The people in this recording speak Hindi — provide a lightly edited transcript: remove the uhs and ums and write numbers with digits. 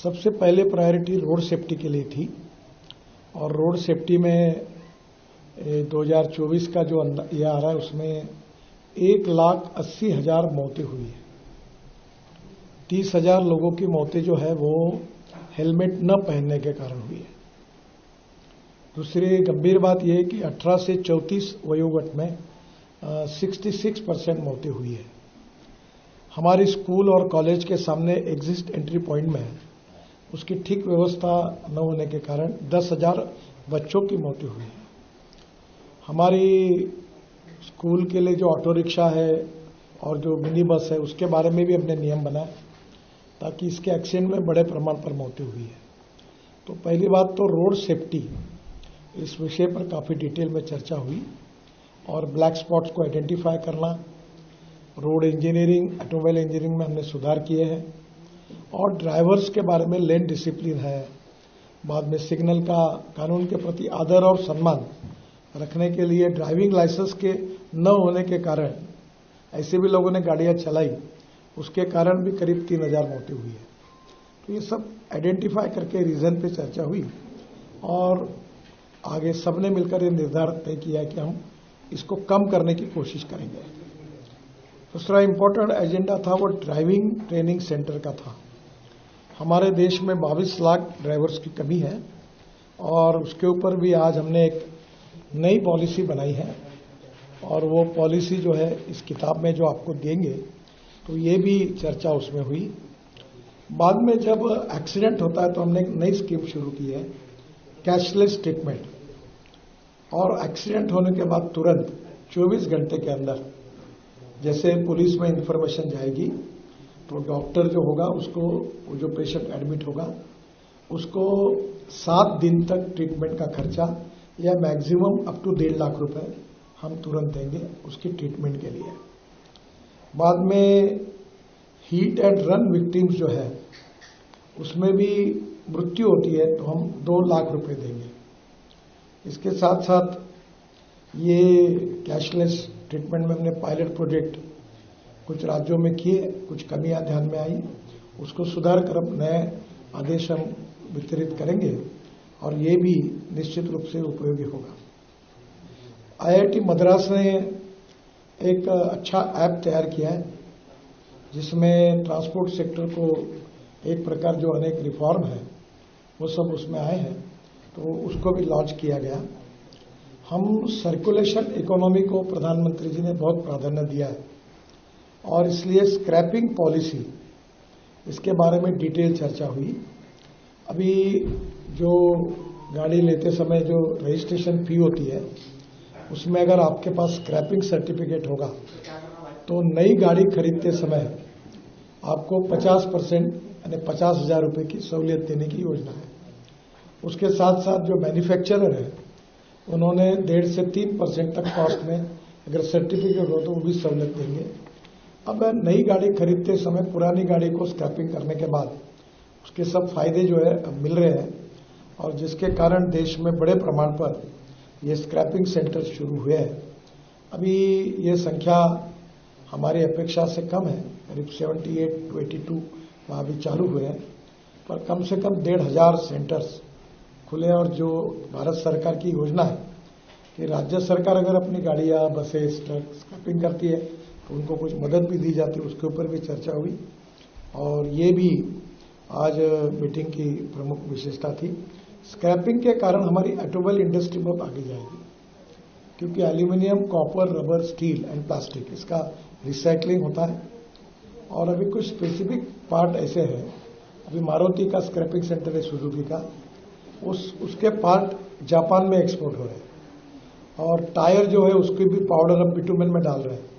सबसे पहले प्रायोरिटी रोड सेफ्टी के लिए थी और रोड सेफ्टी में 2024 का जो ये आ रहा है उसमें 1,80,000 मौतें हुई है। 30,000 लोगों की मौतें जो है वो हेलमेट न पहनने के कारण हुई है। दूसरी गंभीर बात यह है कि 18 से 34 वयोवर्ग में 66% मौतें हुई है। हमारे स्कूल और कॉलेज के सामने एग्जिट एंट्री पॉइंट में उसकी ठीक व्यवस्था न होने के कारण 10,000 बच्चों की मौतें हुई है। हमारी स्कूल के लिए जो ऑटो रिक्शा है और जो मिनी बस है उसके बारे में भी हमने नियम बनाए ताकि इसके एक्सीडेंट में बड़े प्रमाण पर मौतें हुई है। तो पहली बात तो रोड सेफ्टी, इस विषय पर काफ़ी डिटेल में चर्चा हुई और ब्लैक स्पॉट्स को आइडेंटिफाई करना, रोड इंजीनियरिंग, ऑटोमोबाइल इंजीनियरिंग में हमने सुधार किए हैं और ड्राइवर्स के बारे में लेन डिसिप्लिन है। बाद में सिग्नल का कानून के प्रति आदर और सम्मान रखने के लिए ड्राइविंग लाइसेंस के न होने के कारण ऐसे भी लोगों ने गाड़ियां चलाई, उसके कारण भी करीब 3,000 मौतें हुई है। तो ये सब आइडेंटिफाई करके रीजन पे चर्चा हुई और आगे सबने मिलकर ये निर्धारण तय किया कि हम इसको कम करने की कोशिश करेंगे। दूसरा इम्पोर्टेंट एजेंडा था वो ड्राइविंग ट्रेनिंग सेंटर का था। हमारे देश में 22 लाख ड्राइवर्स की कमी है और उसके ऊपर भी आज हमने एक नई पॉलिसी बनाई है और वो पॉलिसी जो है इस किताब में जो आपको देंगे तो ये भी चर्चा उसमें हुई। बाद में जब एक्सीडेंट होता है तो हमने एक नई स्कीम शुरू की है, कैशलेस ट्रीटमेंट। और एक्सीडेंट होने के बाद तुरंत 24 घंटे के अंदर जैसे पुलिस में इंफॉर्मेशन जाएगी तो डॉक्टर जो होगा उसको, वो जो पेशेंट एडमिट होगा उसको 7 दिन तक ट्रीटमेंट का खर्चा या मैक्सिमम अप टू 1.5 लाख रुपए हम तुरंत देंगे उसकी ट्रीटमेंट के लिए। बाद में हीट एंड रन विक्टिम्स जो है उसमें भी मृत्यु होती है तो हम 2 लाख रुपए देंगे। इसके साथ साथ ये कैशलेस ट्रीटमेंट में हमने पायलट प्रोजेक्ट कुछ राज्यों में किए, कुछ कमियां ध्यान में आई, उसको सुधार कर अब नए आदेश हम वितरित करेंगे और ये भी निश्चित रूप से उपयोगी होगा। IIT मद्रास ने एक अच्छा ऐप तैयार किया है जिसमें ट्रांसपोर्ट सेक्टर को एक प्रकार जो अनेक रिफॉर्म है वो सब उसमें आए हैं, तो उसको भी लॉन्च किया गया। हम सर्कुलेशन इकोनॉमी को प्रधानमंत्री जी ने बहुत प्राधान्य दिया है और इसलिए स्क्रैपिंग पॉलिसी, इसके बारे में डिटेल चर्चा हुई। अभी जो गाड़ी लेते समय जो रजिस्ट्रेशन फी होती है उसमें अगर आपके पास स्क्रैपिंग सर्टिफिकेट होगा तो नई गाड़ी खरीदते समय आपको 50% यानी 50,000 रुपये की सहूलियत देने की योजना है। उसके साथ साथ जो मैन्युफैक्चरर है उन्होंने 1.5 से 3% तक कॉस्ट में अगर सर्टिफिकेट हो तो वो भी सहूलियत देंगे। अब नई गाड़ी खरीदते समय पुरानी गाड़ी को स्क्रैपिंग करने के बाद उसके सब फायदे जो है अब मिल रहे हैं और जिसके कारण देश में बड़े प्रमाण पर ये स्क्रैपिंग सेंटर शुरू हुए हैं। अभी ये संख्या हमारी अपेक्षा से कम है, करीब 78 to 82 वहाँ भी चालू हुए हैं, पर कम से कम 1,500 सेंटर्स खुले। और जो भारत सरकार की योजना है कि राज्य सरकार अगर अपनी गाड़ियाँ, बसेस, ट्रक स्क्रैपिंग करती है तो उनको कुछ मदद भी दी जाती है, उसके ऊपर भी चर्चा हुई और ये भी आज मीटिंग की प्रमुख विशेषता थी। स्क्रैपिंग के कारण हमारी ऑटोमोबाइल इंडस्ट्री बहुत आगे जाएगी क्योंकि aluminium, copper, rubber, steel and plastic इसका रिसाइकलिंग होता है और अभी कुछ स्पेसिफिक पार्ट ऐसे हैं। अभी मारुति का स्क्रैपिंग सेंटर है, सुजुकी का, उसके पार्ट जापान में एक्सपोर्ट हो रहे हैं और टायर जो है उसकी भी पाउडर अब बिटुमेन में डाल रहे हैं